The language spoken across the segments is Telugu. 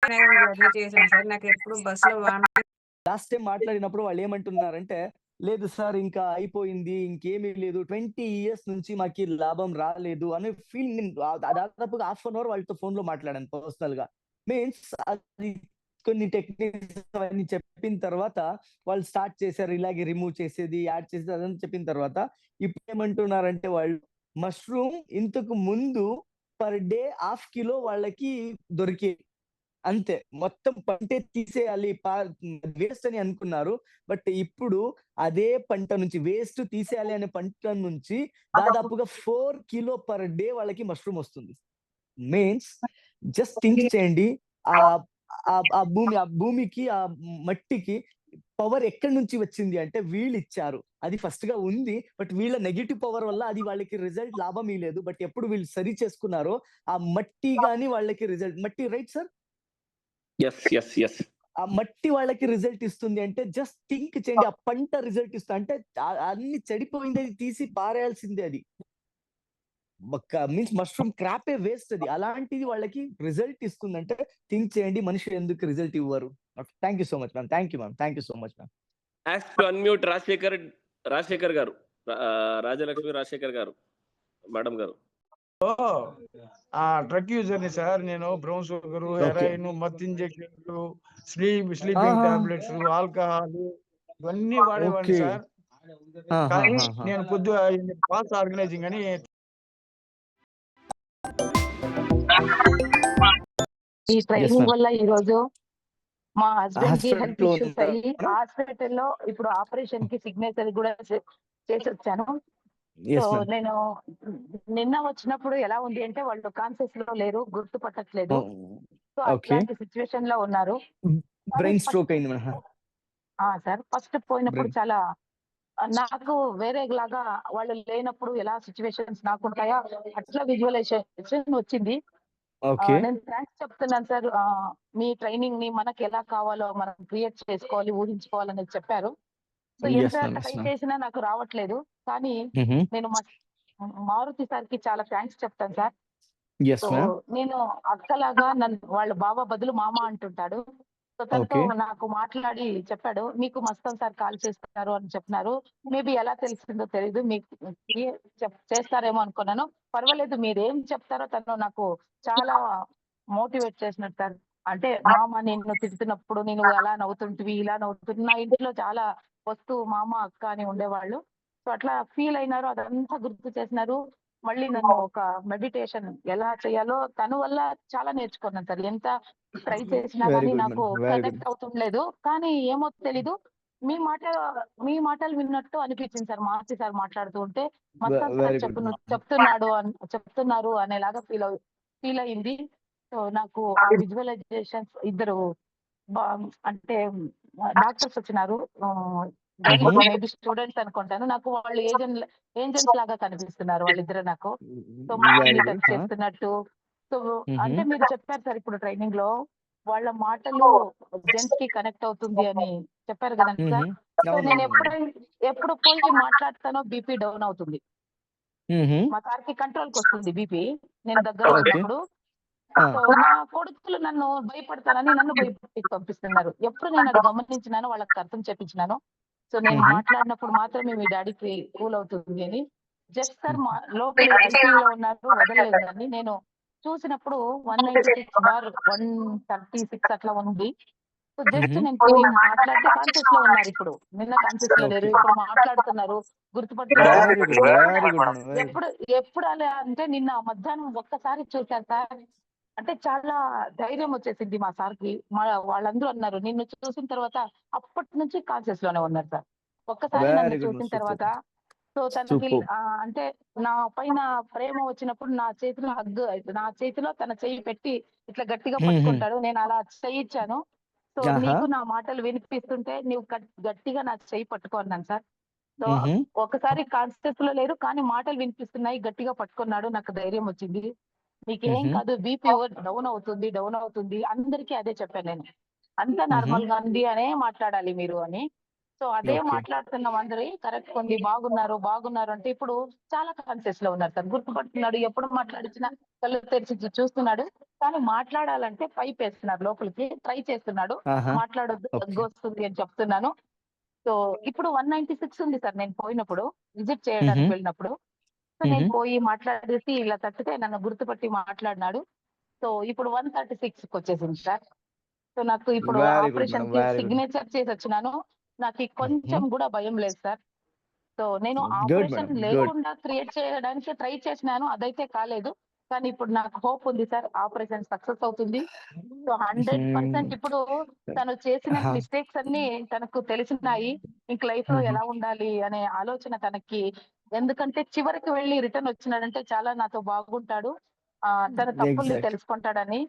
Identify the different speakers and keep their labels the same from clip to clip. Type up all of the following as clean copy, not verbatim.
Speaker 1: జర్నీ చేశాను సార్. నాకెప్పుడు బస్‌లో
Speaker 2: లాస్ట్ టైమ్ మాట్లాడినప్పుడు వాళ్ళేమంటున్నారంటే, "లేదు సార్ ఇంకా అయిపోయింది. ఇంకేమీ లేదు. 20 ఇయర్స్ నుంచి మాకీ లాభం రాలేదు" అనే ఫీల్ నేను దాదాపుగా హాఫ్ అన్ అవర్ వాళ్ళతో ఫోన్‌లో మాట్లాడాను పర్సనల్‌గా. మీన్స్ అది కొన్ని టెక్నిక్స్ అవన్నీ చెప్పిన తర్వాత వాళ్ళు స్టార్ట్ చేశారు. ఇలాగే రిమూవ్ చేసేది, యాడ్ చేసేది అదంతా చెప్పిన తర్వాత ఇప్పుడేమంటున్నారంటే వాళ్ళు మష్రూమ్ ఇంతకు ముందు పర్ డే హాఫ్ కిలో వాళ్ళకి దొరికేది. అంతే. మొత్తం పంటే తీసేయాలి. వేస్ట్ అని అనుకున్నారు. బట్ ఇప్పుడు అదే పంట నుంచి వేస్ట్ తీసేయాలి అనే పంట నుంచి దాదాపుగా 4 కిలో పర్ డే వాళ్ళకి మష్రూమ్ వస్తుంది. మీన్స్ జస్ట్ థింక్ చేయండి. ఆహ్, ఆ భూమికి, ఆ మట్టికి పవర్ ఎక్కడి నుంచి వచ్చింది అంటే వీళ్ళిచ్చారు. అది ఫస్ట్‌గా ఉంది. బట్ వీళ్ళ నెగెటివ్ పవర్ వల్ల అది వాళ్ళకి రిజల్ట్ లాభం ఇయ్యలేదు. బట్ ఎప్పుడు వీళ్ళు సరి చేసుకున్నారో ఆ మట్టి గాని వాళ్ళకి రిజల్ట్ మట్టి రైట్ సార్?
Speaker 3: యెస్.
Speaker 2: ఆ మట్టి వాళ్ళకి రిజల్ట్ ఇస్తుంది అంటే జస్ట్ థింక్ చేయండి. ఆ పంట రిజల్ట్ అంటే అన్ని చెడిపోయింది తీసి పారేయాల్సిందే అది. మీన్స్ మష్రూమ్ క్రాపే వేస్ట్ అది. అలాంటిది వాళ్ళకి రిజల్ట్ ఇస్తుందంటే థింక్ చేయండి మనిషి ఎందుకు రిజల్ట్ ఇవ్వరు? Thank you so much ma'am. Thank you ma'am. Thank you so much ma'am.
Speaker 3: Ask to unmute Rajasekhar గారు. రాజలక్ష్మి రాజశేఖర్ గారు. మేడం గారు.
Speaker 4: డ్రగ్ యూజర్‌ని సార్ నేను. Brown sugar,
Speaker 2: okay.
Speaker 4: హెరాయిన్, మత్తు ఇంజెక్షన్‌లు, స్లీపింగ్
Speaker 2: ఆహా!
Speaker 4: టాబ్లెట్స్, ఆల్కహాల్ ఇవన్నీ వాడేవాడిని
Speaker 2: ఓకే.
Speaker 4: సార్. కానీ
Speaker 2: ఆహాహాహా!
Speaker 4: నేను కొద్దిగా ఫాల్స్ ఆర్గనైజింగ్ అని
Speaker 5: ఈ
Speaker 2: యెస్
Speaker 5: ట్రైనింగ్
Speaker 2: మ్యామ్.
Speaker 5: వల్ల ఈరోజు మా హస్బెండ్‌కి హెల్త్
Speaker 2: హాస్పిటల్‌లో
Speaker 5: ఇష్యూస్
Speaker 2: ఉన్నారా
Speaker 5: అయ్యి
Speaker 2: మేడం?
Speaker 5: హాస్పిటల్‌లో ఇప్పుడు ఆపరేషన్‌కి సిగ్నేచర్ కూడా చేసొచ్చాను. So,
Speaker 2: yes ma'am.
Speaker 5: నేను నిన్న వచ్చినప్పుడు ఎలా ఉంది అంటే వాళ్ళు కాన్షియస్‌లో లేరు, గుర్తుపట్టట్లేదు.
Speaker 2: ఓహ్!
Speaker 5: So,
Speaker 2: okay.
Speaker 5: అట్లాంటి సిట్యుయేషన్‌లో ఉన్నారు. కానీ
Speaker 2: బ్రెయిన్
Speaker 5: ఫస్ట్
Speaker 2: స్ట్రోక్ అయింది మేడం.
Speaker 5: సార్ ఫస్ట్ పోయినప్పుడు
Speaker 2: బ్రెయిన్
Speaker 5: చాలా నాకు వేరేలాగా వాళ్ళు లేనప్పుడు ఎలా సిట్యుయేషన్స్ నాకుంటాయో అట్లా విజువలైజేషన్ వచ్చింది.
Speaker 2: ఓకే.
Speaker 5: నేను థాంక్స్ చెప్తున్నాను సార్. మీ ట్రైనింగ్‌ని మనకెలా కావాలో మనం క్రియేట్ చేసుకోవాలి, ఊహించుకోవాలనేది చెప్పారు. సో, ఎంత
Speaker 2: yes ma'am. Yes
Speaker 5: try
Speaker 2: ma'am.
Speaker 5: చేసినా నాకు రావట్లేదు. కానీ
Speaker 2: హుహు.
Speaker 5: నేను మారుతి సార్‌కి చాలా థాంక్స్ చెప్తాను సార్.
Speaker 2: Yes
Speaker 5: so,
Speaker 2: ma'am.
Speaker 5: నేను అక్కలాగా వాళ్ళ బావ బదులు మామ అంటుంటాడు. సో, తనతో
Speaker 2: ఓకే.
Speaker 5: నాకు మాట్లాడి చెప్పాడు. "మీకు మస్తాన్ సార్ కాల్ చేస్తున్నారు" అని చెప్పినారు. మేబీ ఎలా తెలిసిందో తెలీదు. మీకు చేస్తారేమో అనుకున్నాను. పర్వాలేదు మీరేం చెప్తారో తను నాకు చాలా మోటివేట్ చేసినాడు సార్. అంటే మామ నిన్ను తిడుతున్నప్పుడు నేను అలా నవ్వుతుంటివి, ఇలా నవ్వుతుంటివి. నా ఇంట్లో చాలా వస్తూ మామ, అక్క అని ఉండేవాళ్ళు. సో, అట్లా ఫీల్ అయినారు. అదంతా గుర్తు చేసినారు. మళ్ళీ నన్ను ఒక మెడిటేషన్ ఎలా చేయాలో తన వల్ల చాలా నేర్చుకున్నాను సార్. ఎంత ట్రై చేసినా
Speaker 2: వెరీ
Speaker 5: గానీ
Speaker 2: గుడ్
Speaker 5: నాకు
Speaker 2: మేడం. Very good.
Speaker 5: కనెక్ట్ అవుతుండలేదు. కానీ ఏమో తెలీదు. మీ మాట మీ మాటలు విన్నట్టు అనిపించింది సార్. మారుతి సార్ మాట్లాడుతూ ఉంటే Mastan sir
Speaker 2: very good madam.
Speaker 5: చెప్తున్నారు అనేలాగా ఫీల్ అయింది. సో, నాకు ఆ విజువలైజేషన్స్ ఇద్దరు బా అంటే డాక్టర్స్ వచ్చినారు.
Speaker 2: హుహు.
Speaker 5: గర్ల్స్ మేబీ స్టూడెంట్స్ అనుకుంటాను. నాకు వాళ్ళు ఏంజెల్స్ లాగా కనిపిస్తున్నారు వాళ్ళిద్దరు నాకు. సో,
Speaker 2: వెరీ
Speaker 5: మైండ్‌ని
Speaker 2: గుడ్.
Speaker 5: టచ్ చేస్తున్నట్టు. సో,
Speaker 2: హుహు.
Speaker 5: అంటే మీరు చెప్పారు సార్ ఇప్పుడు ట్రైనింగ్‌లో వాళ్ళ మాటలు జెంట్స్‌కి కనెక్ట్ అవుతుంది అని చెప్పారు గదండీ
Speaker 2: హుహు.
Speaker 5: సార్. సో, నేను
Speaker 2: అవునవునవును.
Speaker 5: ఎప్పుడు పోయి మాట్లాడతానో బీపీ డౌన్ అవుతుంది.
Speaker 2: హుహు.
Speaker 5: మా సార్‌కి కంట్రోల్‌కొస్తుంది బీపీ నేను దగ్గర
Speaker 2: ఓకే.
Speaker 5: ఉన్నప్పుడు.
Speaker 2: ఆ!
Speaker 5: సో, నా కొడుకులు నన్ను భయపడతారని నన్ను భయపెట్టి పంపిస్తున్నారు. ఎప్పుడు నేనది గమనించినానో వాళ్ళకి అర్థం చేపించినానో. సో, నేను
Speaker 2: హుహు.
Speaker 5: మాట్లాడినప్పుడు మాత్రమే మీ డ్యాడీకి కూల్ అవుతుంది అని. జస్ట్ సార్ లోపల ఐసీయూలో ఉన్నారు వదలలేదు నన్ని. నేను చూసినప్పుడు 196/136 అట్లా ఉంది. సో, జస్ట్
Speaker 2: హుహు.
Speaker 5: నేను పోయి మాట్లాడితే కాన్షియస్‌లో ఉన్నారిప్పుడు. నిన్న కాన్షియస్‌లో లేరు.
Speaker 2: ఓకే.
Speaker 5: ఇప్పుడు మాట్లాడుతున్నారు, గుర్తుపడుతున్నారు.
Speaker 2: Very good. Very good madam. Very good.
Speaker 5: ఎప్పుడు ఎప్పుడు అలా అంటే నిన్న మధ్యాహ్నం ఒక్కసారి చూసారు సార్. అంటే చాలా ధైర్యం వచ్చేసింది మా సార్‌కి. వాళ్ళందరూ అన్నారు. నిన్ను చూసిన తర్వాత అప్పటి నుంచి కాన్షియస్‌లోనే ఉన్నారు సార్. ఒక్కసారి నన్ను
Speaker 2: వెరీ గుడ్
Speaker 5: చూసిన
Speaker 2: మేడం. సూపర్.
Speaker 5: తర్వాత సో, తనకి
Speaker 2: సూపర్బ్.
Speaker 5: అంటే నా పైన ప్రేమ వచ్చినప్పుడు నా చేతిలో నా చేతిలో తన చెయ్యి పెట్టి ఇట్లా గట్టిగా
Speaker 2: హుహు.
Speaker 5: పట్టుకుంటాడు. నేను అలా చెయ్యిచ్చాను. సో,
Speaker 2: ఆహా!
Speaker 5: నీకు నా మాటలు వినిపిస్తుంటే నువ్వు గట్టిగా నా చెయ్యి పట్టుకో అన్నాను సార్. సో,
Speaker 2: హుహు.
Speaker 5: ఒకసారి కాన్షియస్‌లో లేరు. కానీ మాటలు వినిపిస్తున్నాయి. గట్టిగా పట్టుకున్నాడు. నాకు ధైర్యం వచ్చింది. "నీకేం
Speaker 2: హుహు.
Speaker 5: కాదు. బీపీ డౌన్ అవుతుంది." అందరికీ అదే చెప్పాను నేను. "అంతా
Speaker 2: హుహు.
Speaker 5: నార్మల్‌గా ఉంది అనే మాట్లాడాలి మీరు" అని. సో, అదే
Speaker 2: ఓకే.
Speaker 5: మాట్లాడుతున్నాం అందరి కరెక్ట్‌గా ఉంది. బాగున్నారు అంటే ఇప్పుడు చాలా కాన్షియస్‌లో ఉన్నారు సార్. గుర్తుపడుతున్నాడు. ఎప్పుడు మాట్లాడించినా కళ్ళు తెరిచి చూస్తున్నాడు. కానీ మాట్లాడాలంటే పైప్ వేస్తున్నారు లోపలికి, ట్రై చేస్తున్నాడు.
Speaker 2: ఆహా!
Speaker 5: మాట్లాడొద్దు
Speaker 2: ఓకే.
Speaker 5: దగ్గొస్తుంది అని చెప్తున్నాను. సో, ఇప్పుడు 196 ఉంది సార్ నేను పోయినప్పుడు, విజిట్
Speaker 2: హుహు.
Speaker 5: చేయడానికి వెళ్ళినప్పుడు. సో,
Speaker 2: హుహు.
Speaker 5: నేను పోయి మాట్లాడేసి ఇలా తట్టితే నన్ను గుర్తుపట్టి మాట్లాడినాడు. సో, ఇప్పుడు 136కొచ్చేసింది సార్. సో, నాకు ఇప్పుడు
Speaker 2: వెరీ గుడ్ మేడం.
Speaker 5: ఆపరేషన్‌కి
Speaker 2: వెరీ గుడ్.
Speaker 5: సిగ్నేచర్ చేసొచ్చినాను. నాకి
Speaker 2: హుహు.
Speaker 5: కొంచెం గూడా భయం లేదు సార్. సో, నేను
Speaker 2: గుడ్
Speaker 5: ఆపరేషన్
Speaker 2: మేడం. గుడ్.
Speaker 5: లేకుండా క్రియేట్ చేయడానికి ట్రై చేసినాను. అదైతే కాలేదు. కానీ ఇప్పుడు నాకు హోప్ ఉంది సార్. ఆపరేషన్ సక్సెస్ అవుతుంది. సో, 100% ఇప్పుడు తను చేసిన
Speaker 2: ఆహా!
Speaker 5: మిస్టేక్స్ అన్నీ తనకు తెలిసినాయి. ఇంక లైఫ్‌లో
Speaker 2: హుహు.
Speaker 5: ఎలా ఉండాలి అనే ఆలోచన తనకి, ఎందుకంటే చివరికి వెళ్లి రిటర్న్ వచ్చినాడంటే చాలా నాతో బాగుంటాడు. తన తప్పుల్ని
Speaker 2: ఎగ్జాక్ట్.
Speaker 5: తెలుసుకుంటాడని.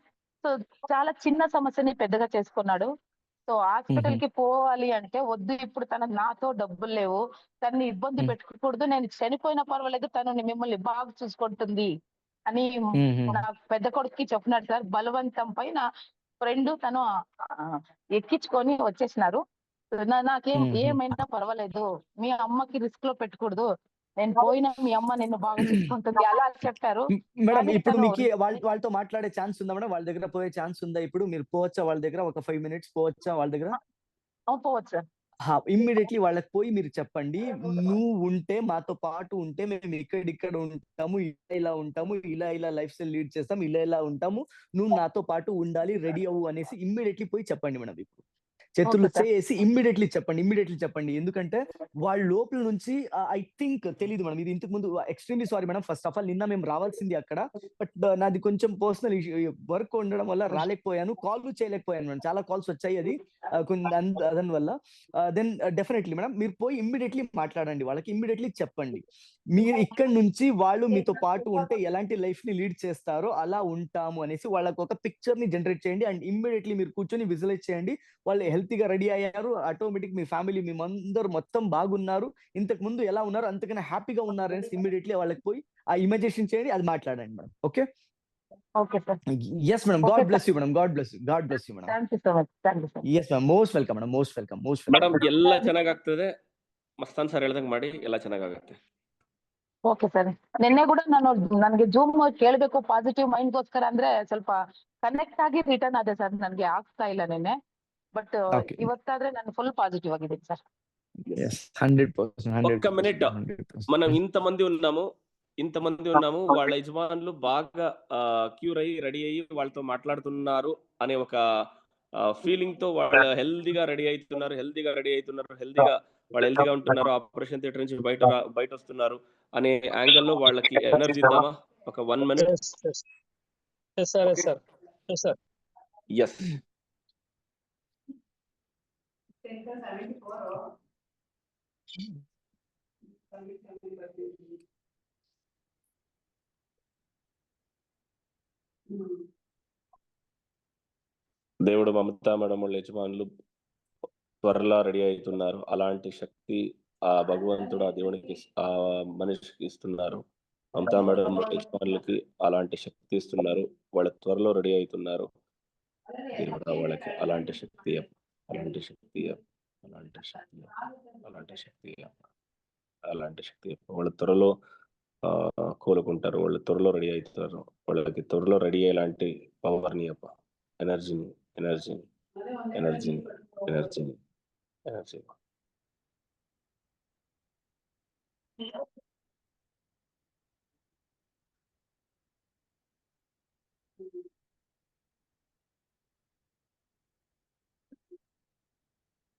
Speaker 5: సో, చాలా చిన్న సమస్యని పెద్దగా చేసుకున్నాడు. సో,
Speaker 2: హుహు.
Speaker 5: హాస్పిటల్‌కి పోవాలి అంటే వద్దు, ఇప్పుడు నాతో డబ్బులు లేవు. తనని ఇబ్బంది
Speaker 2: హ్మ్.
Speaker 5: పెట్టకూడదు. నేను చనిపోయినా పర్వాలేదు, తను మిమ్మల్ని బాగా చూసుకుంటుంది అని
Speaker 2: హుహు.
Speaker 5: నా పెద్ద కొడుక్కి చెప్పినాడు సార్. బలవంతం పైన ఫ్రెండ్ తను ఎక్కించుకొని వచ్చేసినారు. నాకేం
Speaker 2: హుహు.
Speaker 5: ఏమైనా పర్వాలేదు. మీ అమ్మకి రిస్క్‌లో పెట్టకూడదు. నేను పోయినా మీ అమ్మ నిన్ను బాగా చూసుకుంటుంది అలా చెప్పారు.
Speaker 2: మేడం
Speaker 5: కానీ
Speaker 2: ఇప్పుడు
Speaker 5: తను
Speaker 2: మీకి వాళ్ళతో మాట్లాడే ఛాన్స్ ఉందా మేడం? వాళ్ళ దగ్గర పోయే ఛాన్స్ ఉందా ఇప్పుడు? మీరు పోవచ్చా వాళ్ళ దగ్గర? ఒక 5 మినిట్స్ పోవచ్చా వాళ్ళ దగ్గర?
Speaker 5: పోవచ్చు సార్.
Speaker 2: ఇమ్మీడియేట్‌లీ వాళ్ళకి పోయి మీరు చెప్పండి. "నువ్వు ఉంటే మాతో పాటు ఉంటే మేము ఇక్కడిక్కడ ఉంటాము. ఇలా ఉంటాము. ఇలా లైఫ్ స్టైల్ లీడ్ చేస్తాం. ఇలా ఉంటాము. నువ్వు నాతో పాటు ఉండాలి. రెడీ అవ్వు" అనేసి ఇమ్మీడియేట్‌లీ పోయి చెప్పండి మేడం ఇప్పుడు. చేతుల్లో
Speaker 5: ఓకే సార్.
Speaker 2: చేసి ఇమ్మీడియేట్‌లీ చెప్పండి. ఎందుకంటే వాళ్ళ లోపల నుంచి ఐ థింక్ తెలీదు మేడం. ఇది ఇంతకు ముందు extremely sorry madam. First of all నిన్న మేము రావాల్సింది అక్కడ. బట్ నాది కొంచెం పర్సనల్ వర్క్ ఉండడం వల్ల రాలేకపోయాను. కాల్‌లు చేయలేకపోయాను మేడం. చాలా కాల్స్ వచ్చాయి. అది దాని వల్ల. దెన్ డెఫినైట్‌లీ మేడం మీరు పోయి ఇమ్మీడియేట్‌లీ మాట్లాడండి. వాళ్ళకి ఇమ్మీడియేట్‌లీ చెప్పండి. మీరు ఇక్కడి నుంచి వాళ్ళు మీతో పాటు ఉంటే ఎలాంటి లైఫ్‌ని లీడ్ చేస్తారో అలా ఉంటాము అనేసి వాళ్ళకి ఒక పిక్చర్‌ని జనరేట్ చేయండి. అండ్ ఇమ్మీడియేట్‌లీ మీరు కూర్చొని విజువలైజ్ చేయండి. వాళ్ళు హెల్తీగా రెడీ అయ్యారు. ఆటోమేటిక్ మీ ఫ్యామిలీ మేమందరూ మొత్తం బాగున్నారు. ఇంతకు ముందు ఎలా ఉన్నారు అంతకన్నా హ్యాపీగా ఉన్నారనేసి ఇమ్మీడియేట్‌లీ వాళ్ళకి పోయి ఆ ఇమాజినేషన్ చేయండి. అది మాట్లాడండి madam. Okay.
Speaker 5: Okay sir.
Speaker 2: Yes madam.
Speaker 5: Okay
Speaker 2: God
Speaker 5: sir.
Speaker 2: Bless you madam. God bless you. God bless you madam.
Speaker 5: Thank you so much. Thank you sir.
Speaker 2: Yes ma'am. Most welcome madam. Most welcome. Most
Speaker 3: madam
Speaker 2: welcome.
Speaker 3: ಎಲ್ಲ ಚೆನ್ನಾಗಾಗ್ತದೆ. ಮಸ್ತಾನ್ ಸರ್ ಹೇಳ್ದಂಗ್ ಮಾಡಿ ಎಲ್ಲ ಚೆನ್ನಾಗಾಗತ್ತೆ.
Speaker 5: Okay sir. ನಿನ್ನೆ ಕೂಡ ನನಗೆ ಜೂಮ್ ಕೇಳಬೇಕು ಪಾಸಿಟಿವ್ ಮೈಂಡ್‌ಗೋಸ್ಕರ ಅಂದ್ರೆ ಸ್ವಲ್ಪ ಕನೆಕ್ಟ್ ಆಗಿ ರಿಟರ್ನ್ ಆದೆ ಸರ್. ನನಗೆ ಆಗ್ತಾ ಇಲ್ಲ ನಿನ್ನೆ. But
Speaker 2: okay.
Speaker 5: ಇವತ್ತಾದ್ರೆ ನಾನು ಫುಲ್ ಪಾಸಿಟಿವ್ ಆಗಿದ್ದೀನಿ ಸರ್.
Speaker 2: ಯೆಸ್. 100%.
Speaker 3: ఒక్క మినిట్
Speaker 2: 100%.
Speaker 3: మనం ఇంతమంది ఉన్నాము. వాళ్ళ యజమానులు బాగా క్యూర్ అయ్యి, రెడీ అయ్యి వాళ్ళతో మాట్లాడుతున్నారు అనే ఒక ఫీలింగ్‌తో వాళ్ళు హెల్తీగా రెడీ అయితున్నారు. వాళ్ళు హెల్తీగా ఉంటున్నారు. ఆపరేషన్ థియేటర్ నుంచి బయటొస్తున్నారు అనే యాంగిల్‌లో వాళ్ళకి ఎనర్జీ ఇద్దామా? ఒక 1 minute.
Speaker 4: Yes, yes. Yes, sir. Yes, sir. Yes, sir.
Speaker 3: Yes. దేవుడు మమతా మేడం వాళ్ళ యజమానులు త్వరలో రెడీ అయితున్నారు. అలాంటి శక్తి ఆ భగవంతుడు ఆ దేవునికి ఆ మనిషికి ఇస్తున్నారు. మమతా మేడం యజమానులకి అలాంటి శక్తి ఇస్తున్నారు. వాళ్ళు త్వరలో రెడీ అయితున్నారు. దేవుడా వాళ్ళకి అలాంటి శక్తి ఇయ్యప్ప. అలాంటి శక్తి ఇయ్యప్ప. అలాంటి శక్తి ఇయ్యప్ప. అలాంటి శక్తి ఇయ్యప్ప. అలాంటి శక్తి ఇయ్యప్ప. వాళ్ళు త్వరలో కోలుకుంటారు. వాళ్ళు త్వరలో రెడీ అయితారు. వాళ్ళకి త్వరలో రెడీ అయ్యేలాంటి పవర్‌ని ఇయ్యప్ప. ఎనర్జీని, ఎనర్జీని, ఎనర్జీని, ఎనర్జీని, ఎనర్జీ.